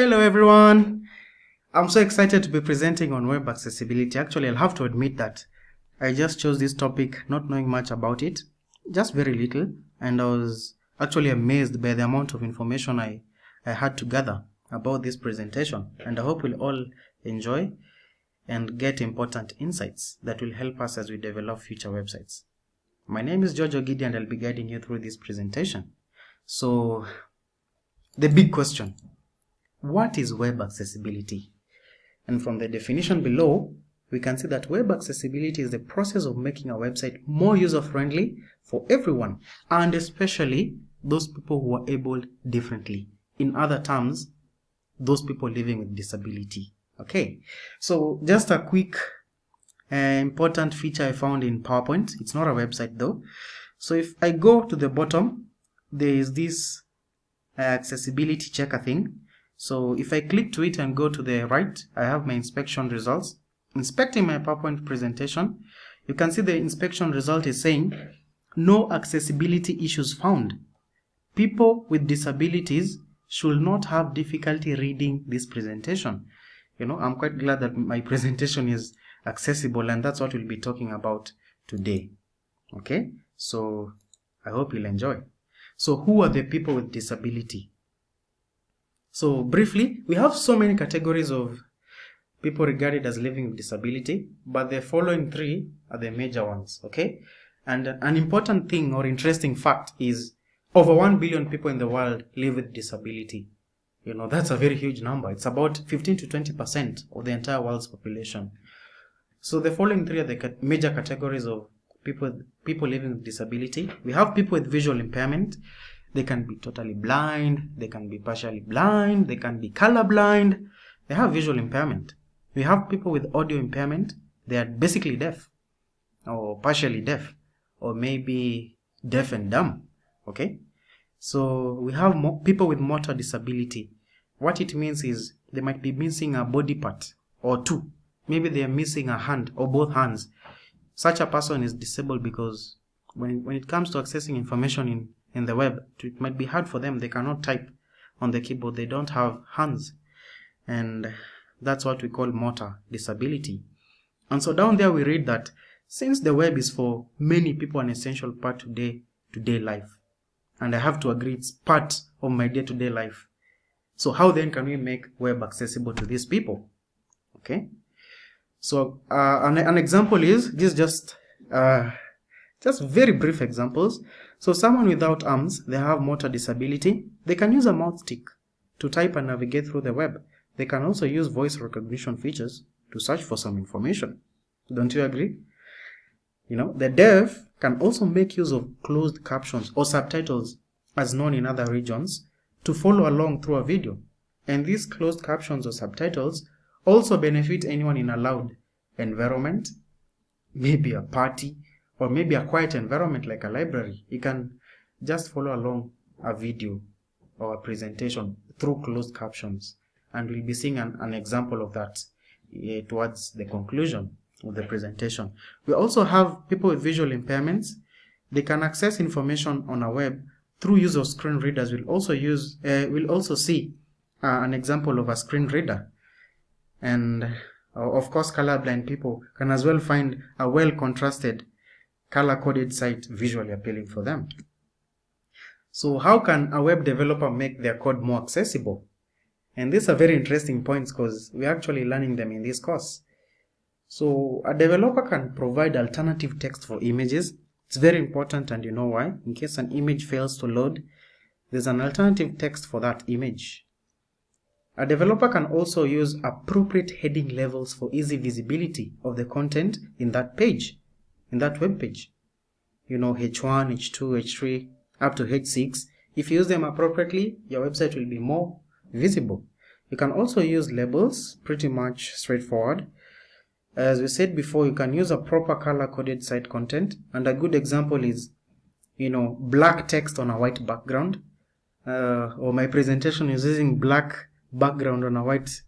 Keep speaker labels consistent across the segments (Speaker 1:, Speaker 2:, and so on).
Speaker 1: Hello everyone. I'm so excited to be presenting on web accessibility. Actually, I'll have to admit that I just chose this topic not knowing much about it, just very little, and I was actually amazed by the amount of information I had to gather about this presentation, and I hope we'll all enjoy and get important insights that will help us as we develop future websites. My name is George Ogidi and I'll be guiding you through this presentation. So, the big question: what is web accessibility? And from the definition below, we can see that web accessibility is the process of making a website more user-friendly for everyone, and especially those people who are able differently. In other terms, those people living with disability. Okay, so just a quick important feature I found in PowerPoint. It's not a website though. So if I go to the bottom, there is this accessibility checker thing. So if I click to it and go to the right, I have my inspection results. Inspecting my PowerPoint presentation, you can see the inspection result is saying no accessibility issues found. People with disabilities should not have difficulty reading this presentation. I'm quite glad that my presentation is accessible, and that's what we'll be talking about today. Okay, so I hope you'll enjoy. So who are the people with disability? So briefly, we have so many categories of people regarded as living with disability, but the following three are the major ones, okay? And an important thing or interesting fact is over 1 billion people in the world live with disability. That's a very huge number. It's about 15 to 20% of the entire world's population. So the following three are the major categories of people living with disability. We have people with visual impairment. They can be totally blind, they can be partially blind, they can be colorblind. They have visual impairment. We have people with audio impairment. They are basically deaf or partially deaf, or maybe deaf and dumb. Okay, so we have people with motor disability. What it means is they might be missing a body part or two. Maybe they are missing a hand or both hands. Such a person is disabled because when it comes to accessing information in the web, it might be hard for them. They cannot type on the keyboard. They don't have hands. And that's what we call motor disability. And so down there we read that since the web is for many people an essential part of day-to-day life, and I have to agree it's part of my day-to-day life. So how then can we make web accessible to these people? Okay. So an example is this, just very brief examples. So someone without arms, they have motor disability. They can use a mouse stick to type and navigate through the web. They can also use voice recognition features to search for some information. Don't you agree? The deaf can also make use of closed captions or subtitles, as known in other regions, to follow along through a video. And these closed captions or subtitles also benefit anyone in a loud environment, maybe a party, or maybe a quiet environment like a library. You can just follow along a video or a presentation through closed captions. And we'll be seeing an example of that towards the conclusion of the presentation. We also have people with visual impairments. They can access information on a web through use of screen readers. We'll also see an example of a screen reader. And of course, colorblind people can as well find a well-contrasted, color-coded site visually appealing for them. So how can a web developer make their code more accessible? And these are very interesting points because we're actually learning them in this course. So a developer can provide alternative text for images. It's very important, and you know why. In case an image fails to load, there's an alternative text for that image. A developer can also use appropriate heading levels for easy visibility of the content in that page, in that web page. H1, H2, H3, up to H6. If you use them appropriately, your website will be more visible. You can also use labels, pretty much straightforward. As we said before, you can use a proper color-coded site content, and a good example is, black text on a white background. Or my presentation is using black background on a white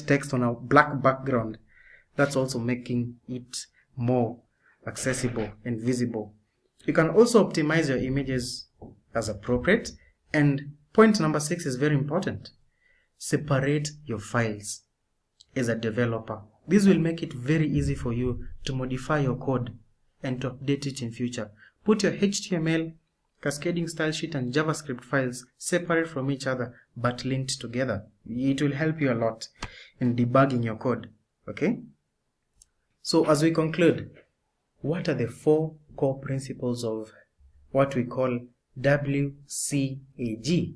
Speaker 1: text on a black background. That's also making it more accessible and visible. You can also optimize your images as appropriate. And point number 6 is very important. separate your files as a developer. This will make it very easy for you to modify your code and to update it in future. Put your HTML, cascading style sheet and JavaScript files separate from each other but linked together. It will help you a lot in debugging your code. Okay? So as we conclude, what are the 4 core principles of what we call WCAG,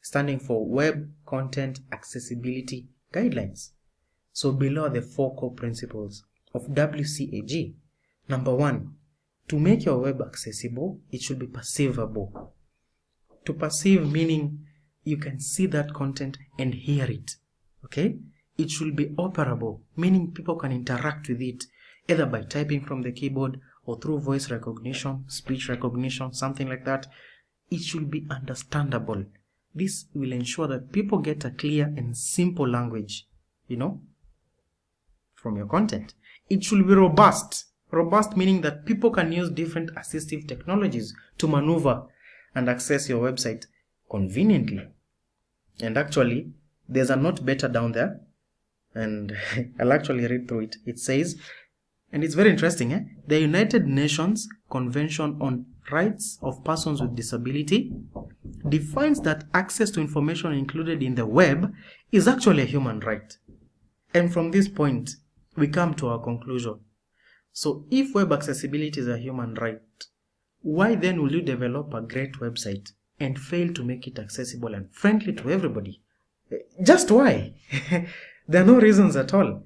Speaker 1: standing for Web Content Accessibility Guidelines? So below are the 4 core principles of WCAG. Number 1, to make your web accessible, it should be perceivable. To perceive meaning you can see that content and hear it. Okay? It should be operable, meaning people can interact with it either by typing from the keyboard or through voice recognition, speech recognition, something like that. It should be understandable. This will ensure that people get a clear and simple language, from your content. It should be robust. Robust meaning that people can use different assistive technologies to maneuver and access your website conveniently. And actually, there's a note better down there, and I'll actually read through it. It says, and it's very interesting, the United Nations Convention on Rights of Persons with Disability defines that access to information included in the web is actually a human right. And from this point, we come to our conclusion. So if web accessibility is a human right, why then will you develop a great website and fail to make it accessible and friendly to everybody? Just why? There are no reasons at all.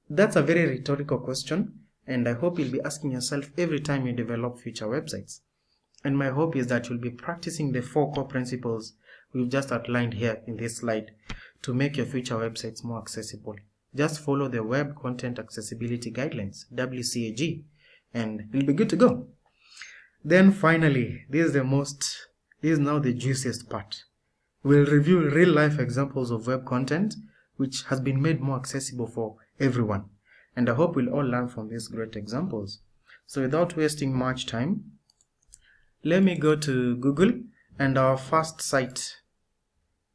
Speaker 1: That's a very rhetorical question, and I hope you'll be asking yourself every time you develop future websites. And my hope is that you'll be practicing the 4 core principles we've just outlined here in this slide to make your future websites more accessible. Just follow the Web Content Accessibility Guidelines, WCAG, and you'll be good to go. Then finally, this is now the juiciest part. We'll review real-life examples of web content which has been made more accessible for everyone. And I hope we'll all learn from these great examples. So without wasting much time, let me go to Google, and our first site,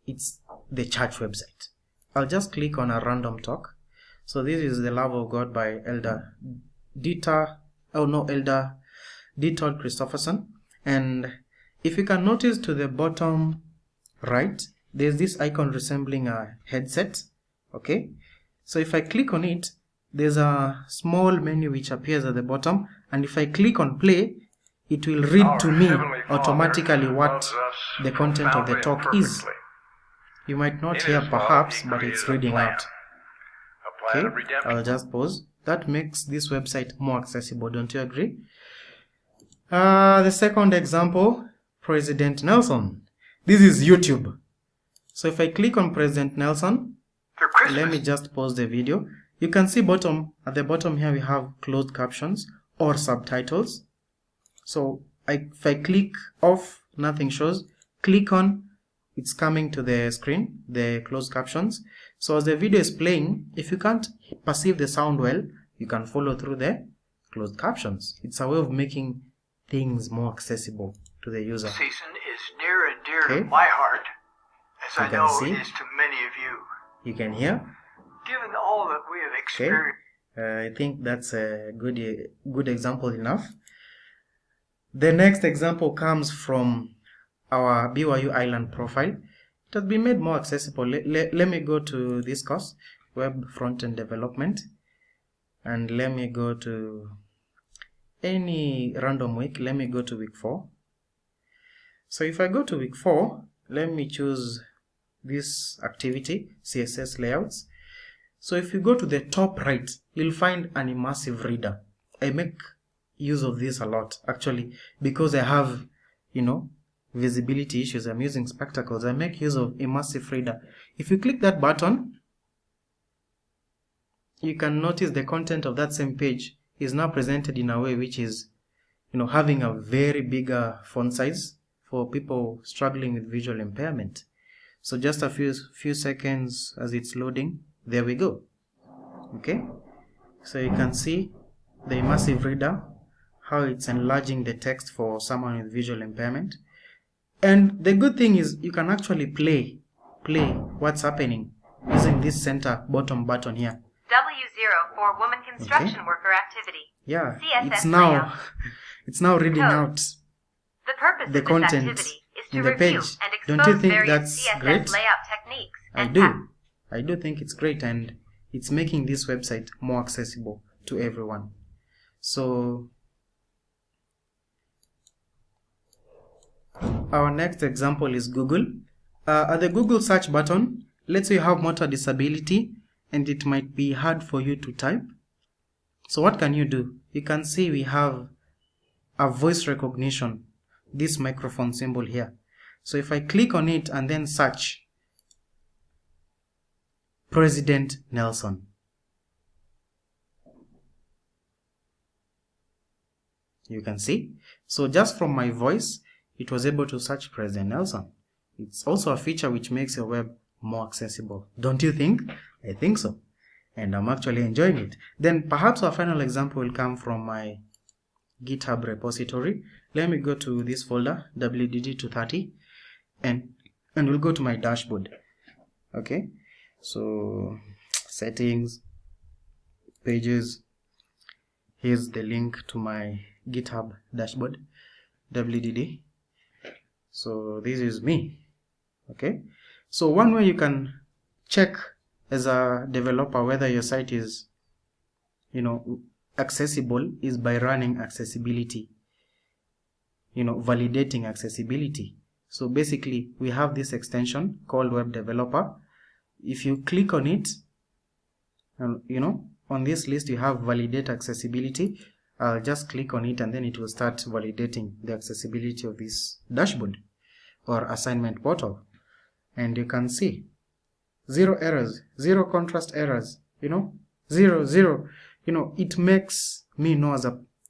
Speaker 1: it's the church website. I'll just click on a random talk. So this is The Love of God by Elder Dieter Christofferson. And if you can notice to the bottom right, there's this icon resembling a headset. Okay, so if I click on it, there's a small menu which appears at the bottom, and if I click on play, it will read to me automatically what the content of the talk is. You might not hear perhaps, but it's reading out. Okay, I'll just pause. That makes this website more accessible, don't you agree? The second example, President Nelson. This is YouTube. So if I click on President Nelson, let me just pause the video. You can see at the bottom here we have closed captions or subtitles. So if I click off, nothing shows. Click on, it's coming to the screen, the closed captions. So as the video is playing, if you can't perceive the sound well, you can follow through the closed captions. It's a way of making things more accessible to the user.
Speaker 2: Season is near and dear to my heart, as I know it is to many of you.
Speaker 1: You can hear.
Speaker 2: Given all that we have experienced,
Speaker 1: I think that's a good example enough. The next example comes from our BYU Island profile. It has been made more accessible. Let me go to this course, Web Front-End Development, and let me go to any random week. Let me go to week 4. So if I go to week 4, let me choose this activity, CSS layouts. So if you go to the top right, you'll find an immersive reader. I make use of this a lot, actually, because I have, visibility issues. I'm using spectacles. I make use of immersive reader. If you click that button, you can notice the content of that same page is now presented in a way which is, having a very bigger font size for people struggling with visual impairment. So just a few seconds as it's loading, there we go. Okay, so you can see the immersive reader, how it's enlarging the text for someone with visual impairment. And the good thing is you can actually play play what's happening using this center bottom button here.
Speaker 3: W0 for woman construction worker activity.
Speaker 1: Yeah,
Speaker 3: CSS
Speaker 1: it's now reading
Speaker 3: Code.
Speaker 1: out
Speaker 3: The purpose
Speaker 1: the
Speaker 3: of
Speaker 1: content
Speaker 3: this activity is to
Speaker 1: in the
Speaker 3: review
Speaker 1: page.
Speaker 3: and
Speaker 1: Don't
Speaker 3: expose
Speaker 1: you think
Speaker 3: various
Speaker 1: that's
Speaker 3: CSS
Speaker 1: great?
Speaker 3: layout techniques.
Speaker 1: I do think it's great, and it's making this website more accessible to everyone. So our next example is Google. At the Google search button, let's say you have motor disability and it might be hard for you to type. So what can you do? You can see we have a voice recognition, this microphone symbol here. So if I click on it and then search President Nelson, you can see. So just from my voice, it was able to search President Nelson. It's also a feature which makes your web more accessible. Don't you think? I think so. And I'm actually enjoying it. Then perhaps our final example will come from my GitHub repository. Let me go to this folder, WDD230, and we'll go to my dashboard. Okay, so settings, pages. Here's the link to my GitHub dashboard, WDD. So this is me. Okay, so one way you can check as a developer whether your site is, accessible is by running accessibility, validating accessibility. So basically we have this extension called Web Developer. If you click on it, on this list you have validate accessibility. I'll just click on it and then it will start validating the accessibility of this dashboard or assignment portal. And you can see 0 errors, 0 contrast errors, 0. It makes me know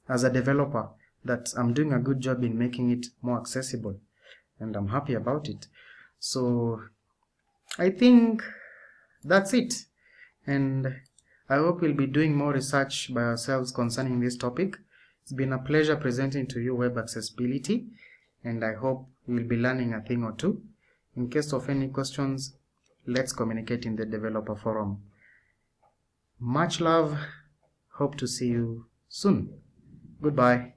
Speaker 1: as a developer that I'm doing a good job in making it more accessible, and I'm happy about it. So I think that's it, and I hope we'll be doing more research by ourselves concerning this topic. It's been a pleasure presenting to you web accessibility, and I hope we'll be learning a thing or two. In case of any questions, let's communicate in the developer forum. Much love. Hope to see you soon. Goodbye.